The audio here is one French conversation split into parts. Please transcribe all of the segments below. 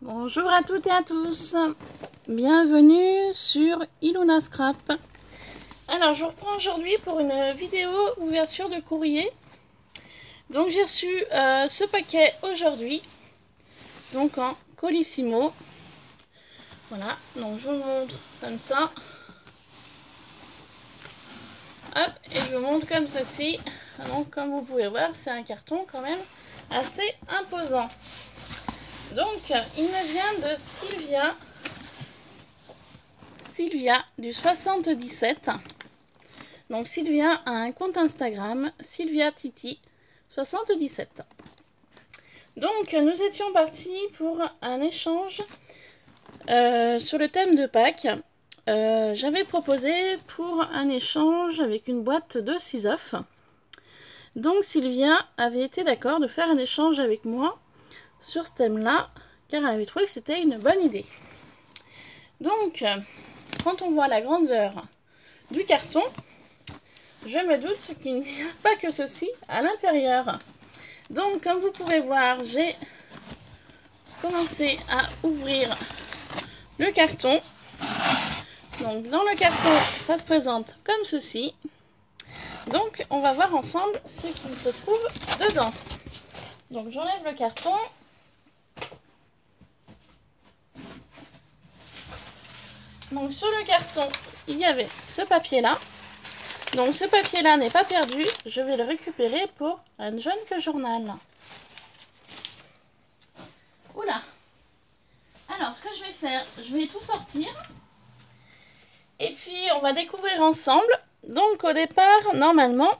Bonjour à toutes et à tous, bienvenue sur Ilona Scrap. Alors je reprends aujourd'hui pour une vidéo ouverture de courrier. Donc j'ai reçu ce paquet aujourd'hui, donc en Colissimo. Voilà, donc je vous le montre comme ça. Hop, et je vous montre comme ceci. Donc comme vous pouvez voir, c'est un carton quand même assez imposant. Donc, il me vient de Sylvia du 77. Donc, Sylvia a un compte Instagram, Sylvia Titi 77. Donc, nous étions partis pour un échange sur le thème de Pâques. J'avais proposé pour un échange avec une boîte de 6 œufs. Donc, Sylvia avait été d'accord de faire un échange avec moi sur ce thème-là, car elle avait trouvé que c'était une bonne idée. Donc, quand on voit la grandeur du carton, je me doute qu'il n'y a pas que ceci à l'intérieur. Donc, comme vous pouvez voir, j'ai commencé à ouvrir le carton. Donc, dans le carton, ça se présente comme ceci. Donc, on va voir ensemble ce qu'il se trouve dedans. Donc, j'enlève le carton. Donc sur le carton, il y avait ce papier-là. Donc ce papier-là n'est pas perdu. Je vais le récupérer pour un junk journal. Oula. Alors ce que je vais faire, je vais tout sortir. Et puis on va découvrir ensemble. Donc au départ, normalement,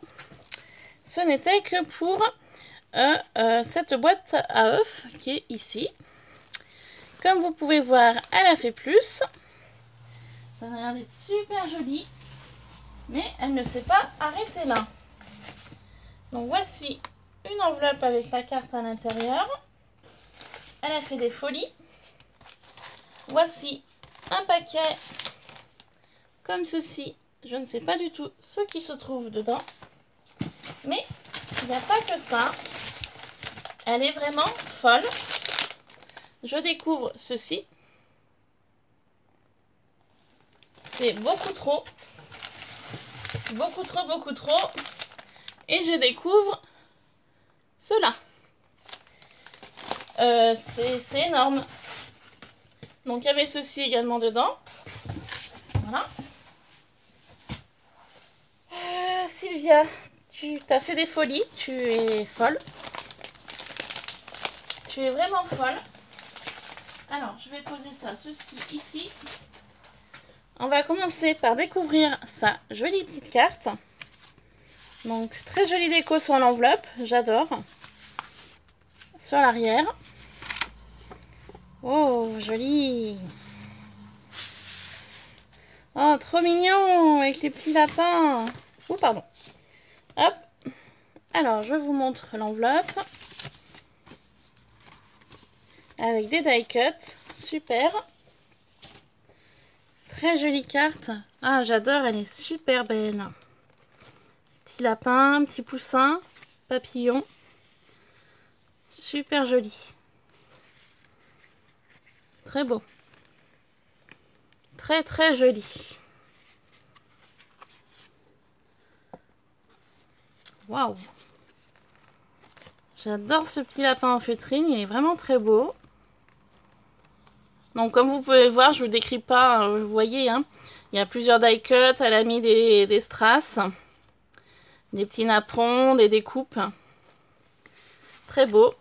ce n'était que pour cette boîte à œufs qui est ici. Comme vous pouvez voir, elle a fait plus. Ça a l'air d'être super joli, mais elle ne s'est pas arrêtée là. Donc voici une enveloppe avec la carte à l'intérieur. Elle a fait des folies. Voici un paquet comme ceci. Je ne sais pas du tout ce qui se trouve dedans. Mais il n'y a pas que ça. Elle est vraiment folle. Je découvre ceci. C'est beaucoup trop. Beaucoup trop. Et je découvre cela. C'est énorme. Donc il y avait ceci également dedans. Voilà. Sylvia, tu t'as fait des folies. Tu es folle. Tu es vraiment folle. Alors je vais poser ça, ceci ici. On va commencer par découvrir sa jolie petite carte. Donc, très jolie déco sur l'enveloppe. J'adore. Sur l'arrière. Oh, joli. Oh, trop mignon avec les petits lapins. Oh, pardon. Hop. Alors, je vous montre l'enveloppe. Avec des die cuts. Super. Très jolie carte. Ah, j'adore, elle est super belle. Petit lapin, petit poussin, papillon. Super joli. Très beau. Très joli. Waouh. J'adore ce petit lapin en feutrine, il est vraiment très beau. Donc comme vous pouvez voir, je ne vous décris pas, vous voyez, hein, il y a plusieurs die cuts, elle a mis des strass, des petits napperons, des découpes. Très beau.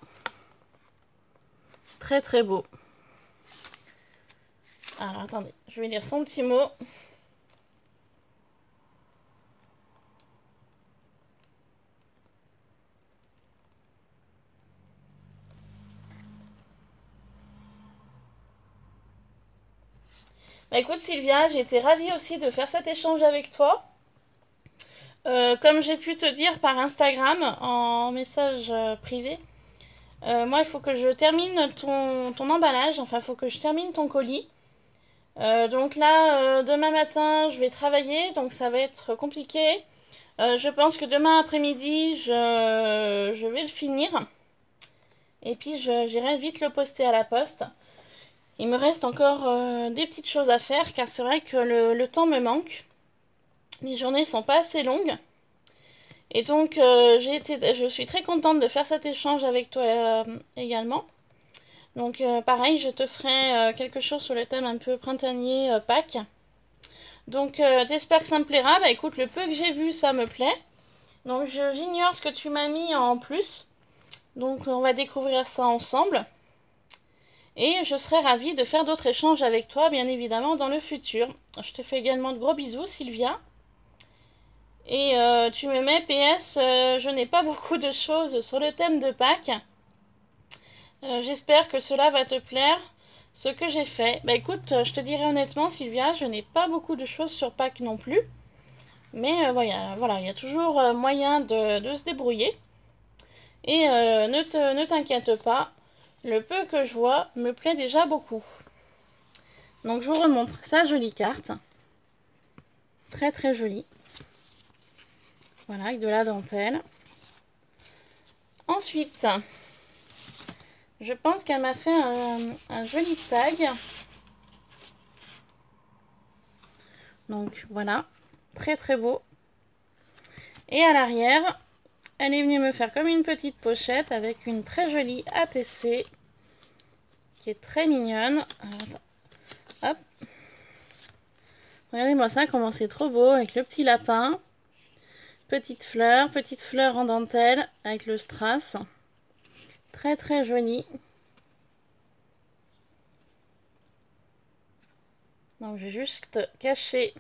Très beau. Alors attendez, je vais lire son petit mot. Bah écoute Sylvia, j'ai été ravie aussi de faire cet échange avec toi. Comme j'ai pu te dire par Instagram en message privé, moi il faut que je termine ton emballage, enfin il faut que je termine ton colis. Donc là, demain matin, je vais travailler, donc ça va être compliqué. Je pense que demain après-midi, je vais le finir. Et puis j'irai vite le poster à la poste. Il me reste encore des petites choses à faire car c'est vrai que le temps me manque. Les journées sont pas assez longues. Et donc je suis très contente de faire cet échange avec toi également. Donc pareil, je te ferai quelque chose sur le thème un peu printanier Pâques. Donc j'espère que ça me plaira. Bah écoute, le peu que j'ai vu, ça me plaît. Donc j'ignore ce que tu m'as mis en plus. Donc on va découvrir ça ensemble. Et je serai ravie de faire d'autres échanges avec toi, bien évidemment, dans le futur. Je te fais également de gros bisous, Sylvia. Et tu me mets PS, je n'ai pas beaucoup de choses sur le thème de Pâques. J'espère que cela va te plaire, ce que j'ai fait. Bah écoute, je te dirai honnêtement, Sylvia, je n'ai pas beaucoup de choses sur Pâques non plus. Mais voilà, il y a toujours moyen de se débrouiller. Et ne t'inquiète pas, le peu que je vois me plaît déjà beaucoup. Donc je vous remontre sa jolie carte. Très très jolie. Voilà, avec de la dentelle. Ensuite, je pense qu'elle m'a fait un joli tag. Donc voilà, très très beau. Et à l'arrière, elle est venue me faire comme une petite pochette avec une très jolie ATC qui est très mignonne. Alors, attends. Hop. Regardez-moi ça, comment c'est trop beau avec le petit lapin. Petite fleur en dentelle avec le strass. Très très joli. Donc j'ai juste caché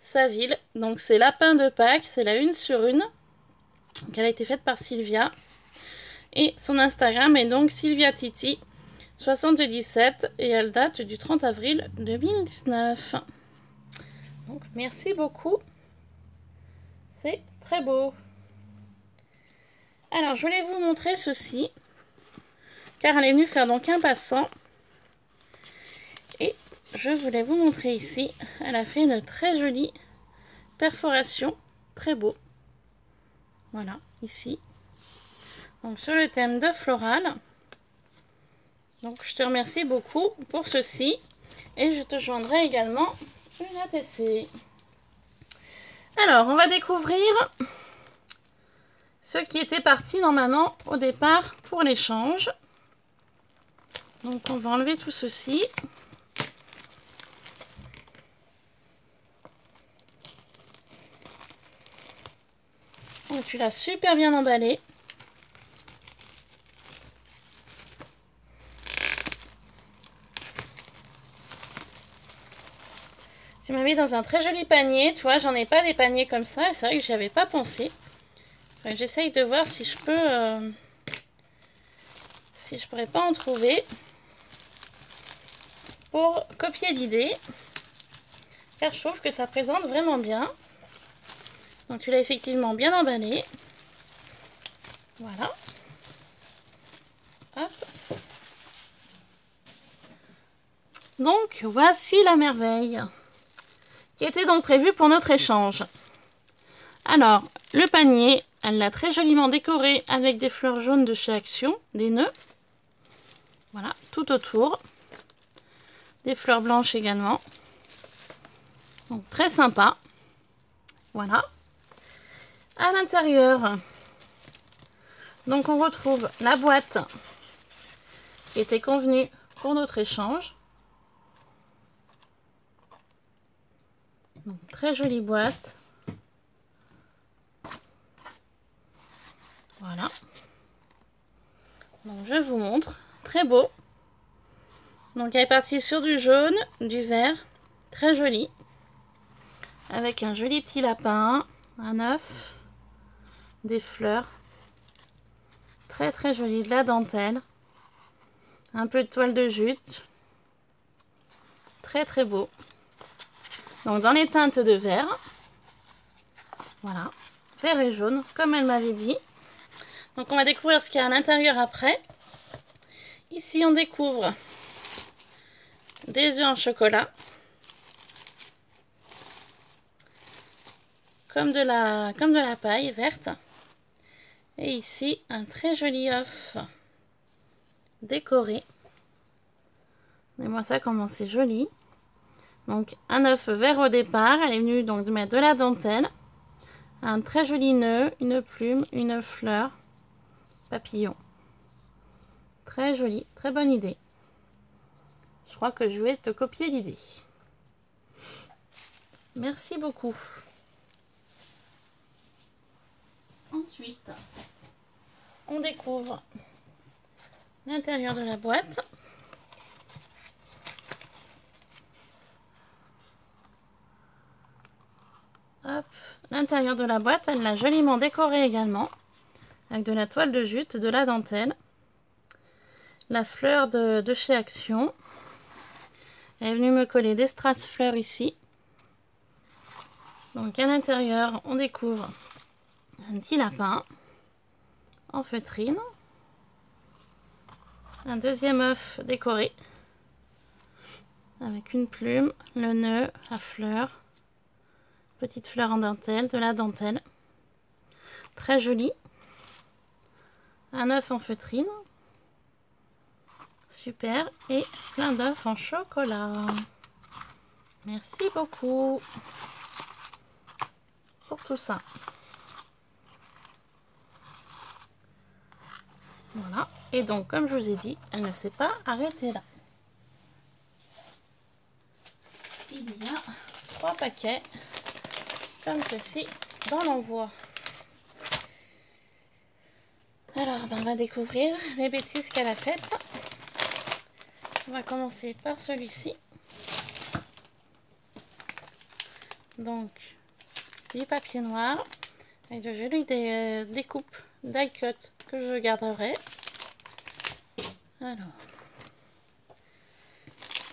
sa ville. Donc c'est lapin de Pâques, c'est la 1/1. Donc elle a été faite par Sylvia. Et son Instagram est donc sylviatiti77 et elle date du 30 avril 2019. Donc merci beaucoup. C'est très beau. Alors je voulais vous montrer ceci. Car elle est venue faire donc un passant. Et je voulais vous montrer ici. Elle a fait une très jolie perforation. Très beau. Voilà, ici. Donc sur le thème de floral. Donc je te remercie beaucoup pour ceci. Et je te joindrai également une ATC. Alors, on va découvrir ce qui était parti normalement au départ pour l'échange. Donc on va enlever tout ceci. Donc tu l'as super bien emballé. Tu m'as mis dans un très joli panier. Tu vois, j'en ai pas des paniers comme ça. Et c'est vrai que j'y avais pas pensé. J'essaye de voir si je peux... si je pourrais pas en trouver. Pour copier l'idée. Car je trouve que ça présente vraiment bien. Donc tu l'as effectivement bien emballé. Voilà. Hop. Donc voici la merveille qui était donc prévue pour notre échange. Alors, le panier, elle l'a très joliment décoré avec des fleurs jaunes de chez Action, des nœuds. Voilà, tout autour. Des fleurs blanches également. Donc très sympa. Voilà. À l'intérieur, donc on retrouve la boîte qui était convenue pour notre échange. Donc, très jolie boîte. Voilà. Donc je vous montre. Très beau. Donc elle est partie sur du jaune, du vert. Très joli. Avec un joli petit lapin, un œuf, des fleurs. Très très joli. De la dentelle. Un peu de toile de jute. Très très beau. Donc dans les teintes de vert. Voilà. Vert et jaune, comme elle m'avait dit. Donc on va découvrir ce qu'il y a à l'intérieur après. Ici on découvre des œufs en chocolat. Comme de la paille verte. Et ici un très joli œuf décoré. Mais moi ça comment c'est joli. Donc un œuf vert au départ. Elle est venue donc de mettre de la dentelle. Un très joli nœud, une plume, une fleur, papillon. Très joli, très bonne idée. Je crois que je vais te copier l'idée. Merci beaucoup. Ensuite, on découvre l'intérieur de la boîte. Hop, l'intérieur de la boîte, elle l'a joliment décoré également, avec de la toile de jute, de la dentelle, la fleur de chez Action. Elle est venue me coller des strass fleurs ici. Donc à l'intérieur, on découvre un petit lapin en feutrine, un deuxième œuf décoré avec une plume, le nœud, la fleur, petite fleur en dentelle, de la dentelle, très joli, un œuf en feutrine, super, et plein d'œufs en chocolat. Merci beaucoup pour tout ça. Voilà, et donc comme je vous ai dit, elle ne s'est pas arrêtée là. Il y a 3 paquets comme ceci dans l'envoi. Alors on va découvrir les bêtises qu'elle a faites. On va commencer par celui-ci. Donc du papier noir avec de jolies découpes die cut que je garderai. Alors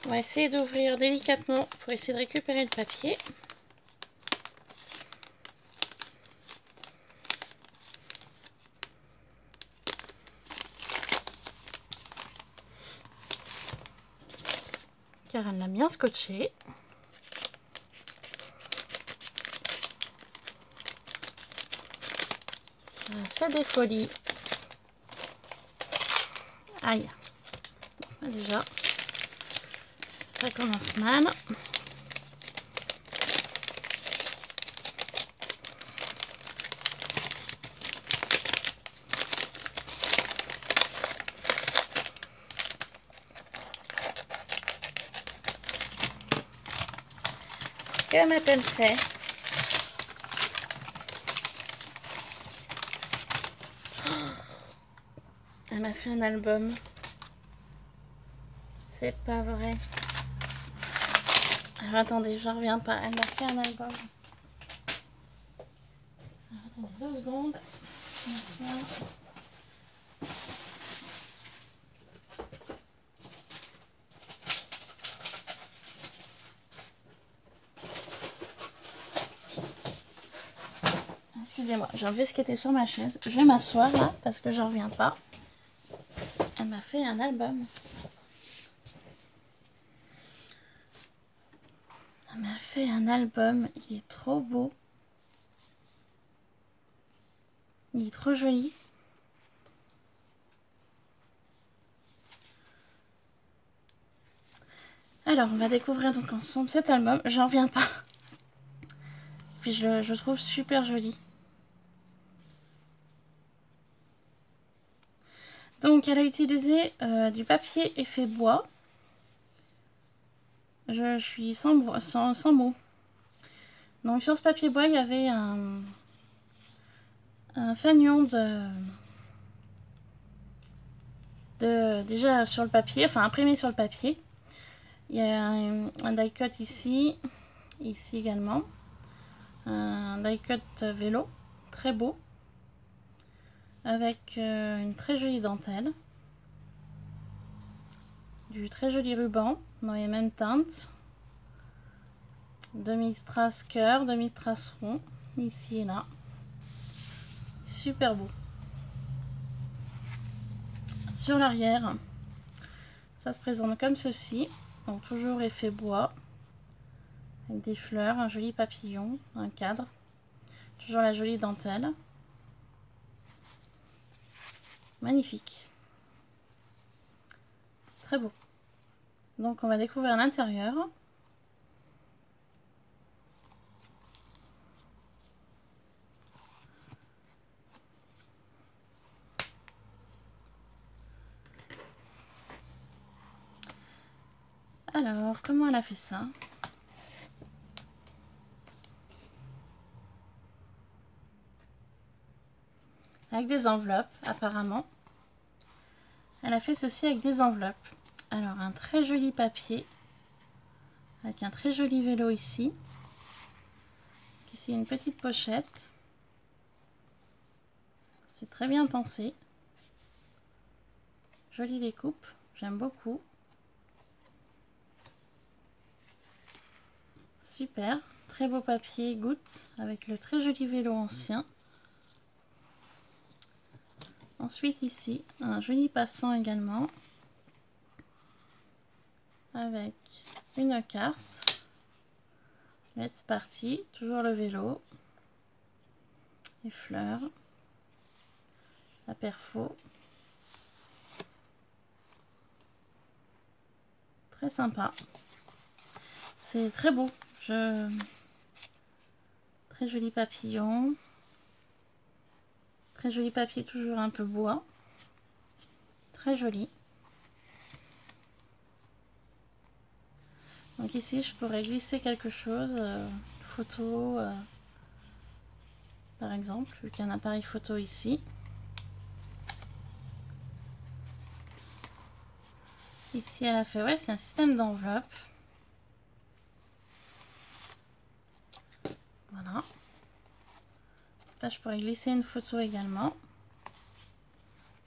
on va essayer d'ouvrir délicatement pour essayer de récupérer le papier. Car elle l'a bien scotché. Elle a fait des folies. Aïe. Bon, déjà, ça commence mal. Que m'a-t-elle fait? Elle m'a fait un album. C'est pas vrai. Alors attendez, je reviens pas. Elle m'a fait un album. Alors, attendez 2 secondes. Bonsoir. Excusez-moi, j'ai enlevé ce qui était sur ma chaise. Je vais m'asseoir là parce que je reviens pas. Elle m'a fait un album. Elle m'a fait un album. Il est trop beau. Il est trop joli. Alors, on va découvrir donc ensemble cet album. J'en reviens pas. Puis je trouve super joli. Donc, elle a utilisé du papier effet bois. Je suis sans mots. Donc, sur ce papier bois, il y avait un fanion déjà sur le papier, enfin imprimé sur le papier. Il y a un die cut ici également. Un die cut vélo, très beau. Avec une très jolie dentelle. Du très joli ruban dans les mêmes teintes. Demi-strass cœur, demi-strass rond, ici et là. Super beau. Sur l'arrière, ça se présente comme ceci. Donc toujours effet bois. Avec des fleurs, un joli papillon, un cadre. Toujours la jolie dentelle. Magnifique. Très beau. Donc on va découvrir l'intérieur. Alors, comment elle a fait ça? Avec des enveloppes, apparemment. Elle a fait ceci avec des enveloppes. Alors, un très joli papier, avec un très joli vélo ici. Ici, une petite pochette. C'est très bien pensé. Jolie découpe, j'aime beaucoup. Super, très beau papier goutte avec le très joli vélo ancien. Ensuite ici, un joli passant également. Avec une carte. Let's Party, toujours le vélo. Les fleurs. La perfo. Très sympa. C'est très beau. Très joli papillon. Très joli papier, toujours un peu bois. Très joli. Donc ici, je pourrais glisser quelque chose. Une photo, par exemple, vu qu'il y a un appareil photo ici. Ici, elle a fait, ouais, c'est un système d'enveloppe. Voilà. Là, je pourrais glisser une photo également.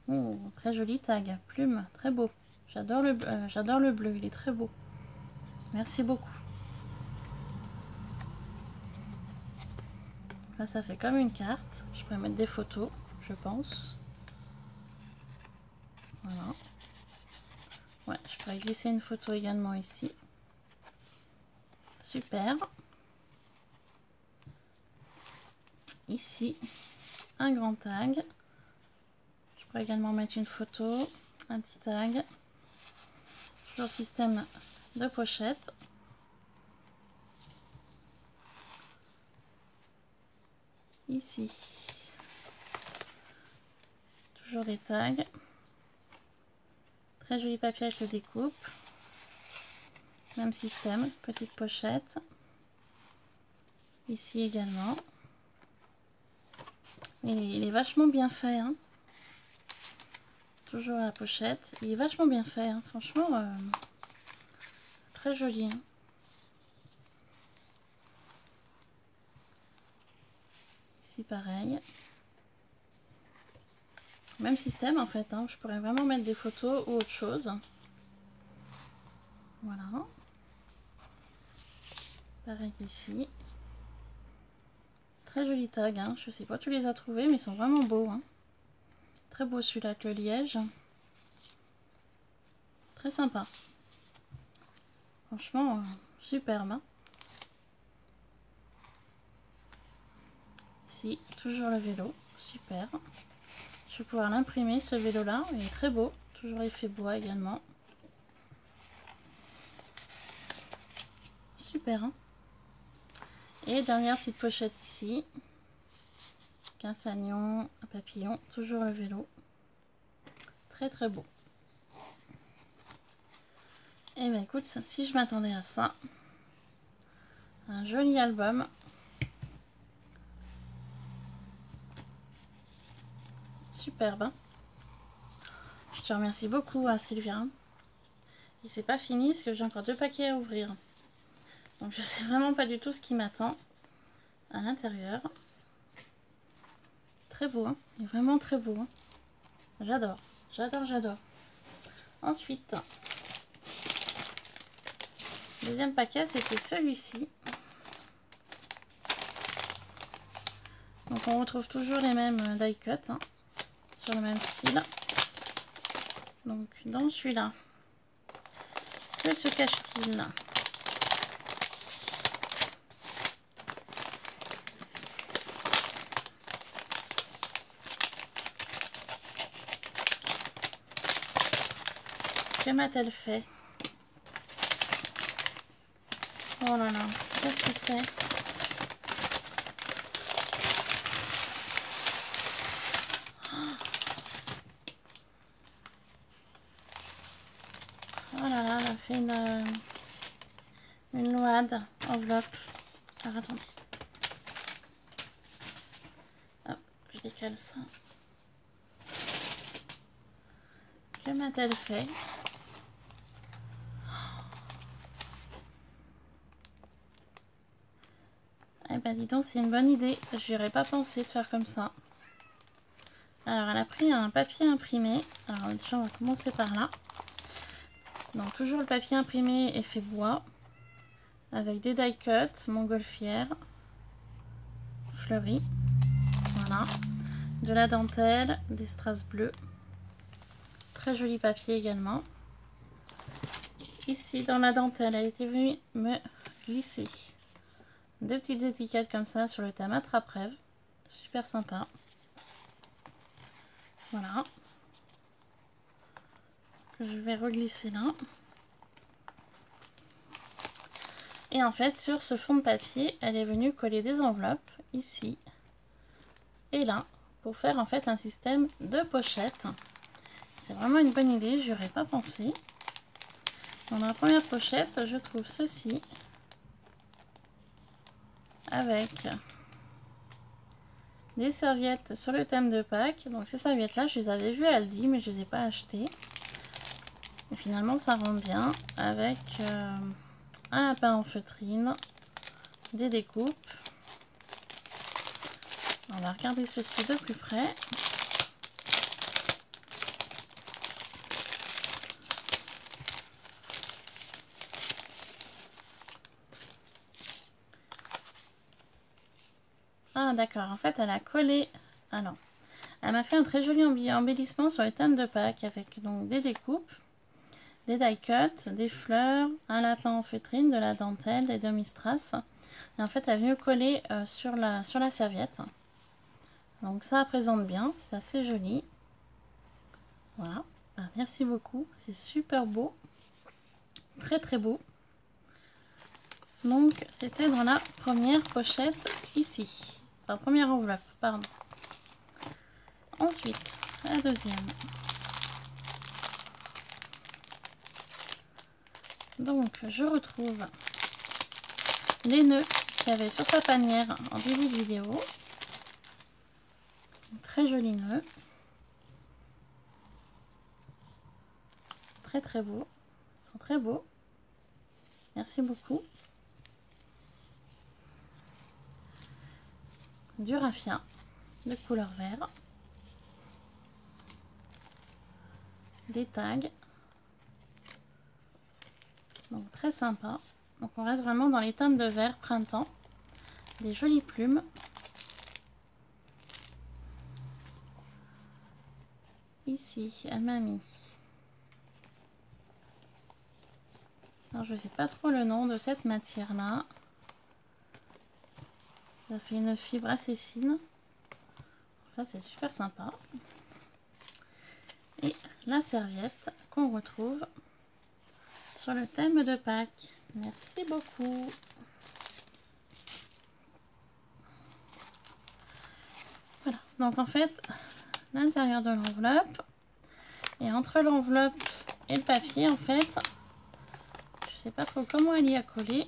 Oh, très joli tag, plume, très beau. J'adore le bleu, il est très beau. Merci beaucoup. Là, ça fait comme une carte. Je pourrais mettre des photos, je pense. Voilà. Ouais, je pourrais glisser une photo également ici. Super. Ici, un grand tag. Je pourrais également mettre une photo, un petit tag. Toujours système de pochette. Ici, toujours des tags. Très joli papier avec le découpe. Même système, petite pochette. Ici également. Il est vachement bien fait. Hein. Toujours la pochette. Il est vachement bien fait. Hein. Franchement, très joli. Hein. Ici pareil. Même système en fait. Hein. Je pourrais vraiment mettre des photos ou autre chose. Voilà. Pareil ici. Très joli tag. Hein. Je sais pas, tu les as trouvés, mais ils sont vraiment beaux. Hein. Très beau celui-là avec le liège. Très sympa. Franchement, superbe. Hein. Ici, toujours le vélo. Super. Je vais pouvoir l'imprimer, ce vélo-là. Il est très beau. Toujours effet bois également. Super. Hein. Et dernière petite pochette ici. Un fanion, un papillon. Toujours le vélo. Très très beau. Et ben écoute, si je m'attendais à ça. Un joli album. Superbe. Hein. Je te remercie beaucoup, Sylvia. Et c'est pas fini parce que j'ai encore 2 paquets à ouvrir. Donc je sais vraiment pas du tout ce qui m'attend à l'intérieur. Très beau, hein. Il est vraiment très beau. Hein. J'adore, j'adore, j'adore. Ensuite, deuxième paquet, c'était celui-ci. Donc on retrouve toujours les mêmes die cut, hein, sur le même style. Donc dans celui-là, que se cache-t-il? Que m'a-t-elle fait? Oh là là, qu'est-ce que c'est? Oh là là, elle a fait une noix enveloppe. Alors attendez. Hop, je décale ça. Que m'a-t-elle fait? Eh ben dis donc, c'est une bonne idée. J'y aurais pas pensé de faire comme ça. Alors elle a pris un papier imprimé. Alors déjà on va commencer par là. Donc toujours le papier imprimé effet bois. Avec des die cuts, montgolfière, fleurie. Voilà. De la dentelle, des strass bleus. Très joli papier également. Ici dans la dentelle, elle a été venue me glisser deux petites étiquettes comme ça sur le thème attrape-rêve. Super sympa. Voilà. Que je vais reglisser là. Et en fait sur ce fond de papier, elle est venue coller des enveloppes ici et là pour faire en fait un système de pochette. C'est vraiment une bonne idée, j'y aurais pas pensé. Dans la première pochette, je trouve ceci avec des serviettes sur le thème de Pâques. Donc ces serviettes là, je les avais vues à Aldi, mais je les ai pas achetées. Et finalement, ça rend bien avec un lapin en feutrine, des découpes. On va regarder ceci de plus près. Ah d'accord, en fait elle a collé, alors elle m'a fait un très joli embellissement sur le thème de Pâques avec donc des découpes, des die cuts, des fleurs, un lapin en feutrine, de la dentelle, des demi-strass. Et en fait elle vient coller sur la serviette. Donc ça présente bien, c'est assez joli. Voilà, ah, merci beaucoup, c'est super beau, très très beau. Donc c'était dans la première pochette ici, enfin première enveloppe, pardon. Ensuite, la deuxième. Donc, je retrouve les nœuds qu'il y avait sur sa panière en début de vidéo. Très jolis nœuds. Très très beaux. Ils sont très beaux. Merci beaucoup. Du raffia de couleur vert. Des tags. Donc très sympa. Donc on reste vraiment dans les teintes de vert printemps. Des jolies plumes. Ici, elle m'a mis. Alors je sais pas trop le nom de cette matière là. Ça fait une fibre assez fine. Ça c'est super sympa. Et la serviette qu'on retrouve sur le thème de Pâques. Merci beaucoup. Voilà, donc en fait, l'intérieur de l'enveloppe, et entre l'enveloppe et le papier, en fait, je sais pas trop comment elle y a collé.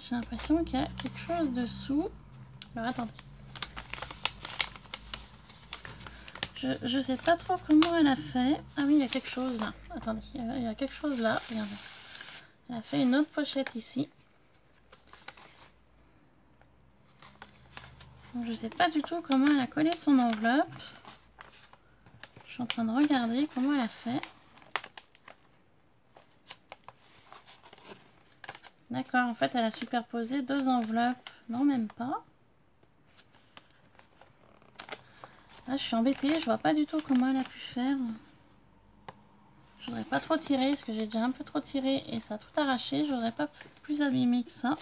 J'ai l'impression qu'il y a quelque chose dessous. Alors attendez. Je sais pas trop comment elle a fait. Ah oui, il y a quelque chose là. Attendez, il y a quelque chose là. Regardez. Elle a fait une autre pochette ici. Donc, je sais pas du tout comment elle a collé son enveloppe. Je suis en train de regarder comment elle a fait. D'accord, en fait elle a superposé deux enveloppes. Non, même pas. Là je suis embêtée, je vois pas du tout comment elle a pu faire. Je voudrais pas trop tirer parce que j'ai déjà un peu trop tiré et ça a tout arraché. Je voudrais pas plus abîmer que ça.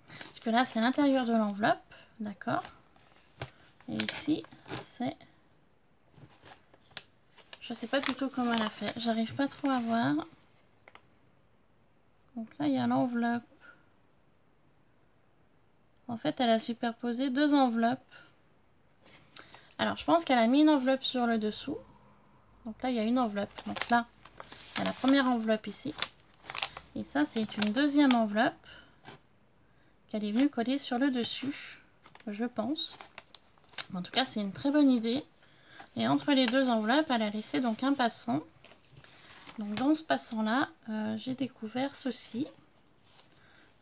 Parce que là c'est l'intérieur de l'enveloppe, d'accord. Et ici c'est... Je sais pas du tout comment elle a fait. J'arrive pas trop à voir. Donc là, il y a l'enveloppe. En fait, elle a superposé deux enveloppes. Alors, je pense qu'elle a mis une enveloppe sur le dessous. Donc là, il y a une enveloppe. Donc là, il y a la première enveloppe ici. Et ça, c'est une deuxième enveloppe qu'elle est venue coller sur le dessus, je pense. En tout cas, c'est une très bonne idée. Et entre les deux enveloppes, elle a laissé donc un passant. Donc dans ce passant-là, j'ai découvert ceci.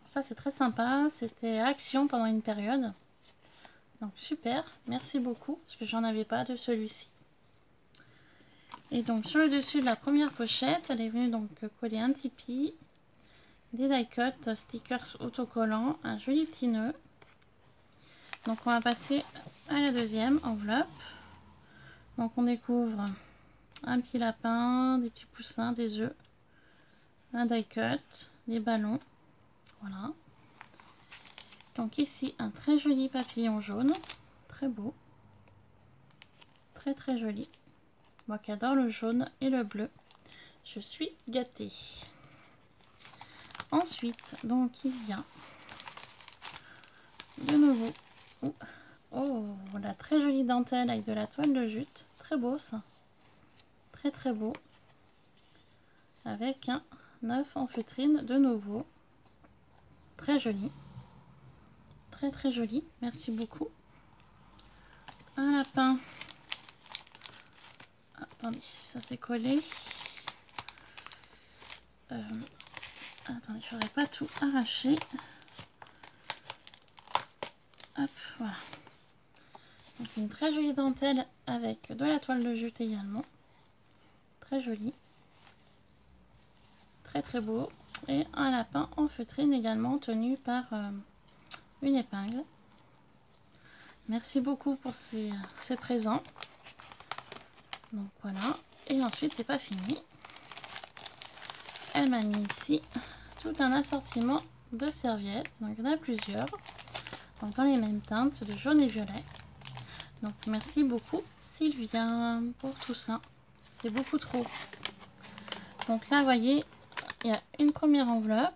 Ça, c'est très sympa. C'était Action pendant une période. Donc super, merci beaucoup, parce que j'en avais pas de celui-ci. Et donc sur le dessus de la première pochette, elle est venue donc coller un Tipeee, des die-cut, stickers autocollants, un joli petit nœud. Donc on va passer à la deuxième enveloppe. Donc on découvre un petit lapin, des petits poussins, des œufs, un die-cut, des ballons. Voilà. Donc ici un très joli papillon jaune, très beau, très très joli. Moi qui adore le jaune et le bleu, je suis gâtée. Ensuite, donc il y a de nouveau la très jolie dentelle avec de la toile de jute, très beau ça, très très beau, avec un œuf en feutrine de nouveau, très joli, très très joli, merci beaucoup. Un lapin, attendez, ça s'est collé. Attendez, je n'aurais pas tout arraché. Hop, voilà. Donc une très jolie dentelle avec de la toile de jute également. Très jolie. Très très beau. Et un lapin en feutrine également tenu par une épingle. Merci beaucoup pour ces présents. Donc voilà. Et ensuite, c'est pas fini. Elle m'a mis ici tout un assortiment de serviettes. Donc il y en a plusieurs. Donc dans les mêmes teintes de jaune et violet. Donc merci beaucoup Sylvia pour tout ça. C'est beaucoup trop. Donc là, vous voyez, il y a une première enveloppe.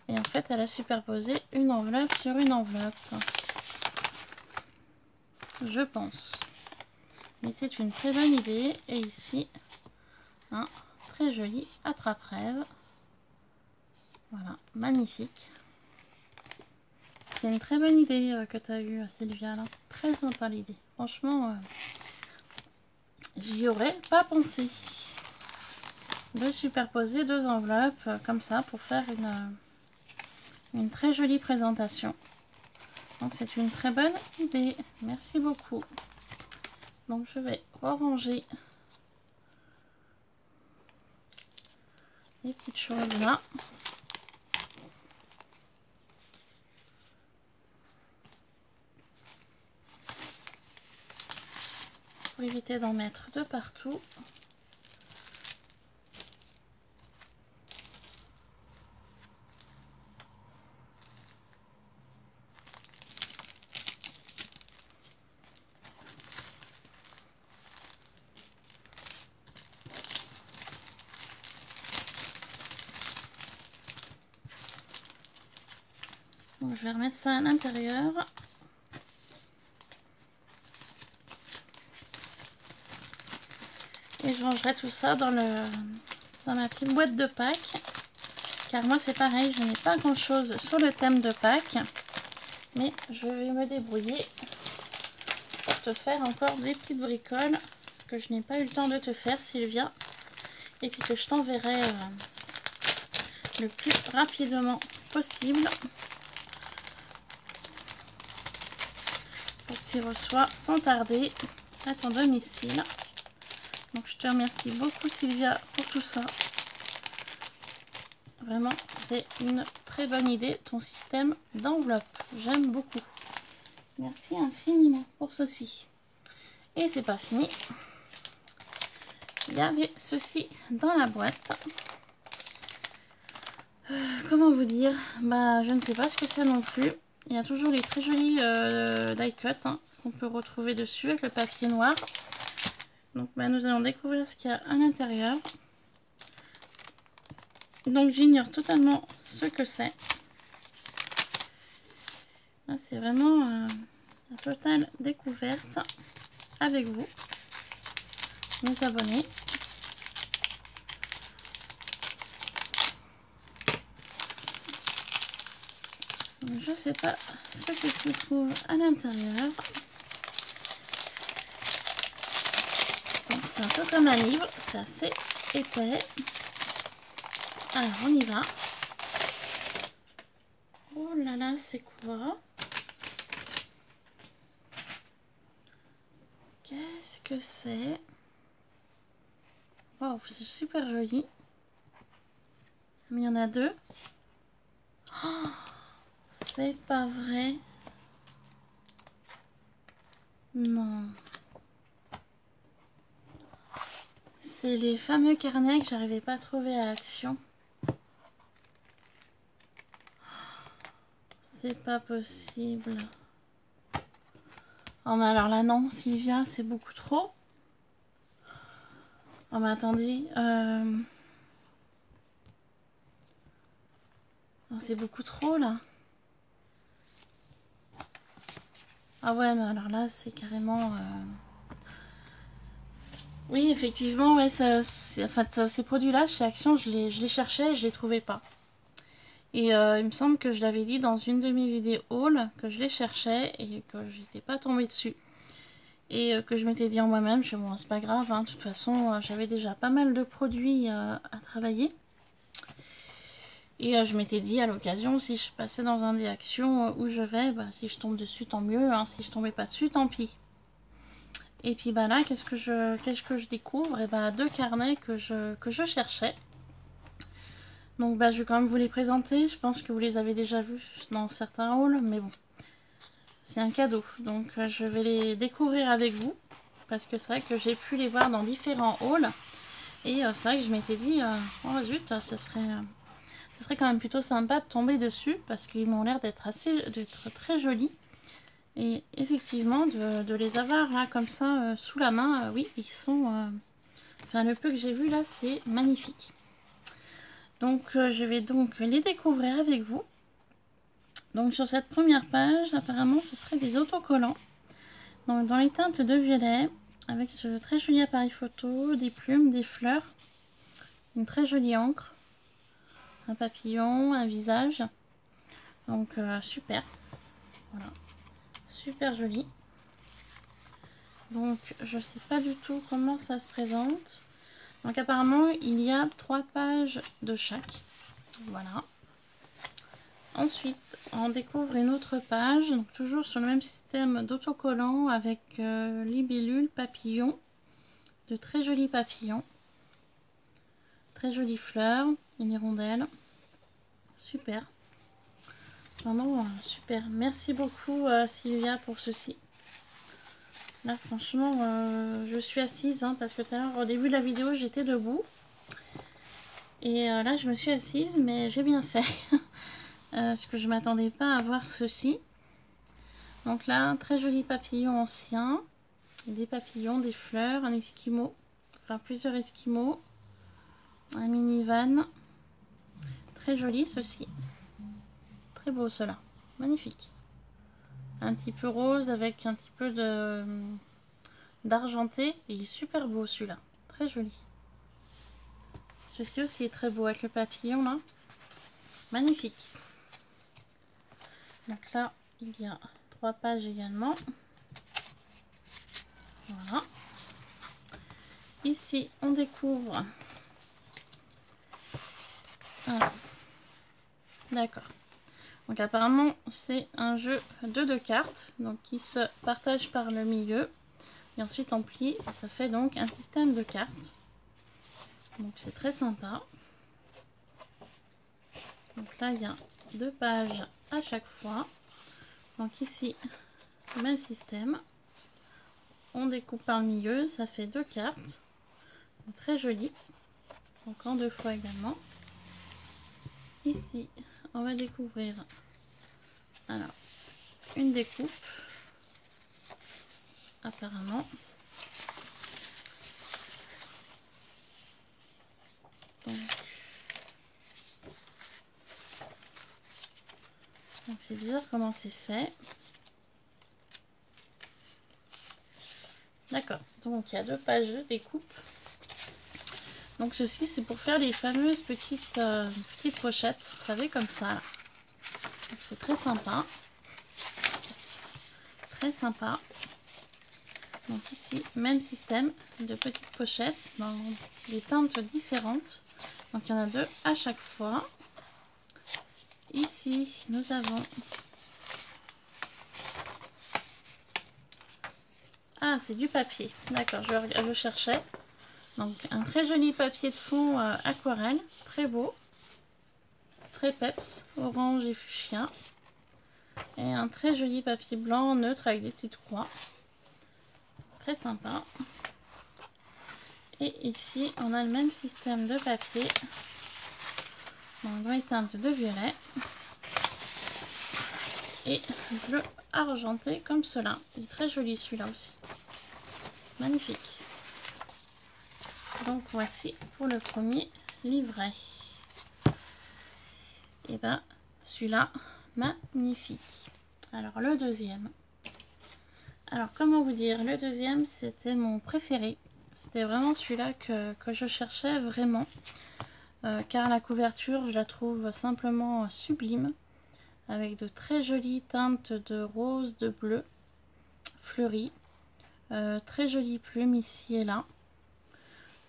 Et en fait, elle a superposé une enveloppe sur une enveloppe. Je pense. Mais c'est une très bonne idée. Et ici, un très joli attrape-rêve. Voilà, magnifique. C'est une très bonne idée que tu as eue, Sylvia. Là. Très sympa l'idée. Franchement, j'y aurais pas pensé. De superposer deux enveloppes comme ça pour faire une très jolie présentation. Donc c'est une très bonne idée. Merci beaucoup. Donc je vais ranger les petites choses là. Pour éviter d'en mettre de partout. Donc, je vais remettre ça à l'intérieur. Et je rangerai tout ça dans ma petite boîte de Pâques. Car moi c'est pareil, je n'ai pas grand chose sur le thème de Pâques. Mais je vais me débrouiller pour te faire encore des petites bricoles que je n'ai pas eu le temps de te faire, Sylvia. Et puis que je t'enverrai le plus rapidement possible. Pour que tu reçois sans tarder à ton domicile. Donc je te remercie beaucoup Sylvia pour tout ça. Vraiment, c'est une très bonne idée, ton système d'enveloppe. J'aime beaucoup. Merci infiniment pour ceci. Et c'est pas fini. Il y avait ceci dans la boîte. Comment vous dire? Bah, je ne sais pas ce que c'est non plus. Il y a toujours les très jolis die cut qu'on peut retrouver dessus avec le papier noir. Donc nous allons découvrir ce qu'il y a à l'intérieur. Donc j'ignore totalement ce que c'est. Là c'est vraiment la totale découverte avec vous, mes abonnés. Donc, je sais pas ce que se trouve à l'intérieur. C'est un peu comme un livre, c'est assez épais. Alors on y va. Oh là là, c'est quoi? Qu'est-ce que c'est? Wow, c'est super joli. Mais il y en a deux. Oh, c'est pas vrai. Non. C'est les fameux carnets que j'arrivais pas à trouver à Action. C'est pas possible. Oh mais alors là non, Sylvia, c'est beaucoup trop. Oh mais attendez. Oh, c'est beaucoup trop là. Ah ouais, mais alors là, c'est carrément... Oui, effectivement, ouais, en fait, ces produits-là, chez Action, je les cherchais et je les trouvais pas. Et il me semble que je l'avais dit dans une de mes vidéos haul, que je les cherchais et que j'étais pas tombée dessus. Et que je m'étais dit en moi-même, bon, c'est pas grave, hein, de toute façon, j'avais déjà pas mal de produits à travailler. Et je m'étais dit à l'occasion, si je passais dans un des Actions où je vais, bah, si je tombe dessus, tant mieux, hein, si je tombais pas dessus, tant pis. Et puis bah là, qu'est-ce que je découvre? Et bah deux carnets que je cherchais. Donc bah je vais quand même vous les présenter. Je pense que vous les avez déjà vus dans certains hauls, mais bon, c'est un cadeau. Donc je vais les découvrir avec vous, parce que c'est vrai que j'ai pu les voir dans différents hauls. Et c'est vrai que je m'étais dit, oh zut, ce serait quand même plutôt sympa de tomber dessus, parce qu'ils m'ont l'air d'être très jolis. Et effectivement, de les avoir là comme ça sous la main, oui, ils sont... enfin, le peu que j'ai vu là, c'est magnifique. Donc, je vais donc les découvrir avec vous. Donc, sur cette première page, apparemment, ce serait des autocollants. Donc, dans les teintes de violet, avec ce très joli appareil photo, des plumes, des fleurs, une très jolie encre, un papillon, un visage. Donc, super. Voilà. Super joli. Donc je sais pas du tout comment ça se présente. Donc apparemment il y a 3 pages de chaque. Voilà. Ensuite on découvre une autre page, donc toujours sur le même système d'autocollant avec libellule, papillon, de très jolis papillons, très jolies fleurs, une hirondelle. Super. Vraiment super. Merci beaucoup Sylvia pour ceci. Là franchement je suis assise hein, parce que tout à l'heure au début de la vidéo j'étais debout et là je me suis assise, mais j'ai bien fait parce que je m'attendais pas à voir ceci. Donc là un très joli papillon ancien, des papillons, des fleurs, un esquimau, enfin plusieurs esquimaux, un minivan, très joli ceci, très beau cela, magnifique, un petit peu rose avec un petit peu de d'argenté. Il est super beau celui-là, très joli. Ceci aussi est très beau avec le papillon là. Magnifique. Donc là, il y a 3 pages également. Voilà. Ici, on découvre... Ah, d'accord. Donc apparemment, c'est un jeu de 2 cartes. Donc qui se partage par le milieu. Et ensuite, on plie. Ça fait donc un système de cartes. Donc c'est très sympa. Donc là, il y a 2 pages à chaque fois. Donc ici, même système. On découpe par le milieu, ça fait 2 cartes. Donc, très joli. Donc en 2 fois également. Ici, on va découvrir alors une découpe. Apparemment. c'est bizarre comment c'est fait. D'accord, donc il y a 2 pages de découpe. Donc ceci c'est pour faire les fameuses petites pochettes, vous savez, comme ça. C'est très sympa. Très sympa. Donc ici, même système de petites pochettes dans des teintes différentes. Donc il y en a 2 à chaque fois. Ici, nous avons... Ah, c'est du papier. D'accord, je cherchais. Donc un très joli papier de fond aquarelle. Très beau. Très peps. Orange et fuchsia. Et un très joli papier blanc neutre avec des petites croix. Très sympa. Et ici, on a le même système de papier. Dans les teintes de violet. Et bleu argenté comme cela. Il est très joli celui-là aussi. Magnifique. Donc voici pour le premier livret. Et ben celui-là, magnifique. Alors le deuxième. Alors comment vous dire, le deuxième c'était mon préféré. C'était vraiment celui-là que je cherchais vraiment. Car la couverture, je la trouve simplement sublime. Avec de très jolies teintes de rose, de bleu, fleuri. Très jolies plumes ici et là.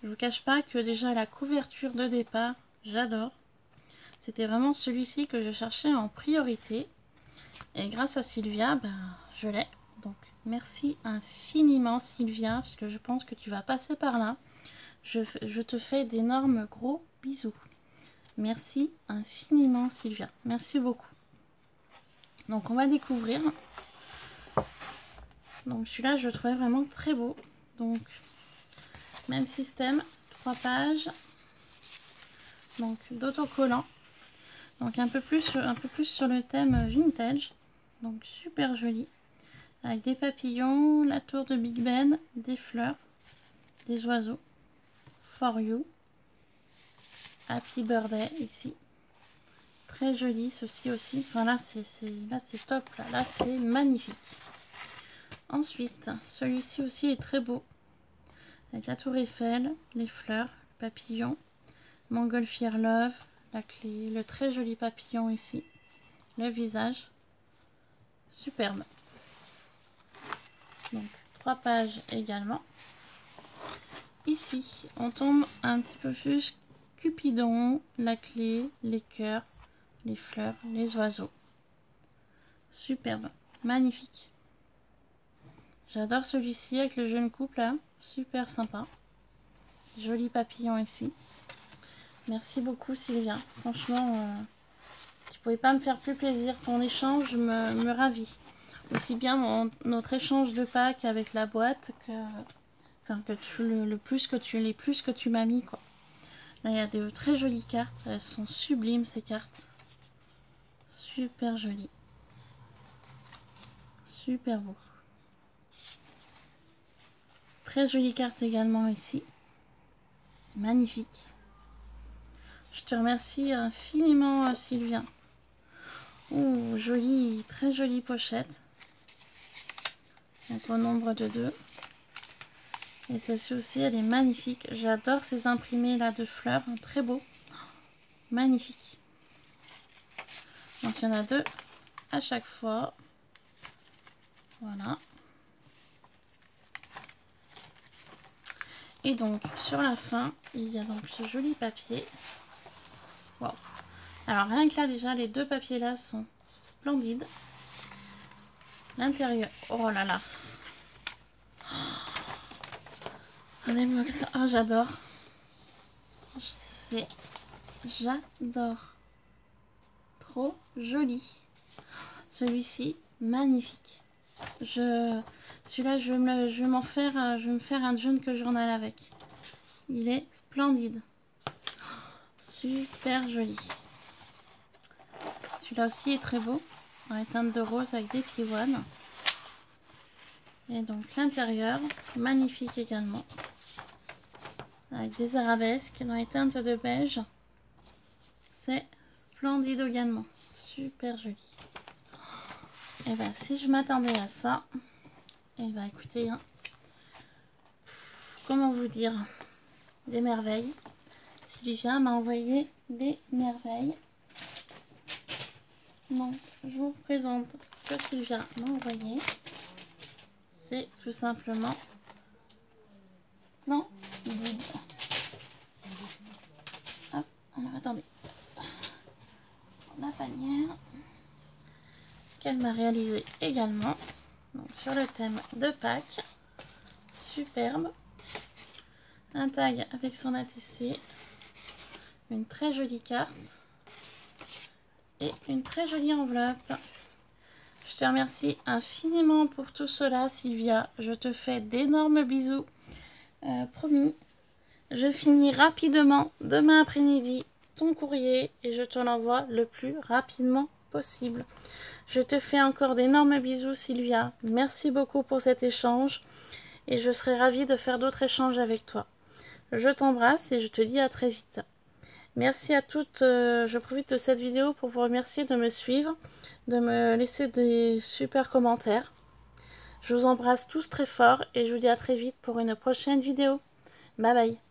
Je vous cache pas que déjà la couverture de départ, j'adore. C'était vraiment celui-ci que je cherchais en priorité. Et grâce à Sylvia, je l'ai. Donc merci infiniment Sylvia, parce que je pense que tu vas passer par là. Je te fais d'énormes gros bisous. Merci infiniment Sylvia. Merci beaucoup. Donc on va découvrir. Donc celui-là je le trouvais vraiment très beau. Donc même système, 3 pages. Donc d'autocollant. Donc un peu plus sur le thème vintage. Donc super joli. Avec des papillons, la tour de Big Ben, des fleurs, des oiseaux. For you. Happy birthday ici. Très joli ceci aussi. Enfin là c'est top. Là c'est magnifique. Ensuite, celui-ci aussi est très beau. Avec la tour Eiffel, les fleurs, le papillon, Montgolfière Love, la clé, le très joli papillon ici, le visage. Superbe. Donc 3 pages également. Ici, on tombe un petit peu plus Cupidon, la clé, les cœurs, les fleurs, les oiseaux. Superbe, magnifique. J'adore celui-ci avec le jeune couple là, super sympa. Joli papillon ici. Merci beaucoup Sylvia. Franchement, tu pouvais pas me faire plus plaisir. Ton échange me ravit. Aussi bien notre échange de Pâques avec la boîte que, enfin que les plus que tu m'as mis quoi. Là il y a de très jolies cartes. Elles sont sublimes ces cartes. Super jolies. Super beau. Très jolie carte également ici. Magnifique. Je te remercie infiniment Sylvia. Oh, jolie, très jolie pochette. Donc au nombre de 2. Et celle-ci aussi, elle est magnifique. J'adore ces imprimés là de fleurs, très beau. Magnifique. Donc il y en a 2 à chaque fois. Voilà. Et donc sur la fin, il y a donc ce joli papier. Wow. Alors rien que là déjà, les 2 papiers là sont splendides. L'intérieur, oh là là. Oh, j'adore. J'adore. Trop joli. Celui-ci, magnifique. Celui-là, je vais me faire un junk journal avec. Il est splendide. Super joli. Celui-là aussi est très beau. Dans les teintes de rose avec des pivoines. Et donc l'intérieur, magnifique également. Avec des arabesques dans les teintes de beige. C'est splendide également. Super joli. Et ben si je m'attendais à ça, et ben écoutez, hein, comment vous dire, des merveilles. Sylvia m'a envoyé des merveilles. Donc je vous présente ce que Sylvia m'a envoyé. C'est tout simplement splendide. Hop, alors attendez. La panière qu'elle m'a réalisée également. Donc sur le thème de Pâques. Superbe. Un tag avec son ATC. Une très jolie carte. Et une très jolie enveloppe. Je te remercie infiniment pour tout cela, Sylvia. Je te fais d'énormes bisous. Promis. Je finis rapidement demain après-midi ton courrier et je te l'envoie le plus rapidement possible. Je te fais encore d'énormes bisous, Sylvia. Merci beaucoup pour cet échange et je serai ravie de faire d'autres échanges avec toi. Je t'embrasse et je te dis à très vite. Merci à toutes. Je profite de cette vidéo pour vous remercier de me suivre, de me laisser des super commentaires. Je vous embrasse tous très fort et je vous dis à très vite pour une prochaine vidéo. Bye bye.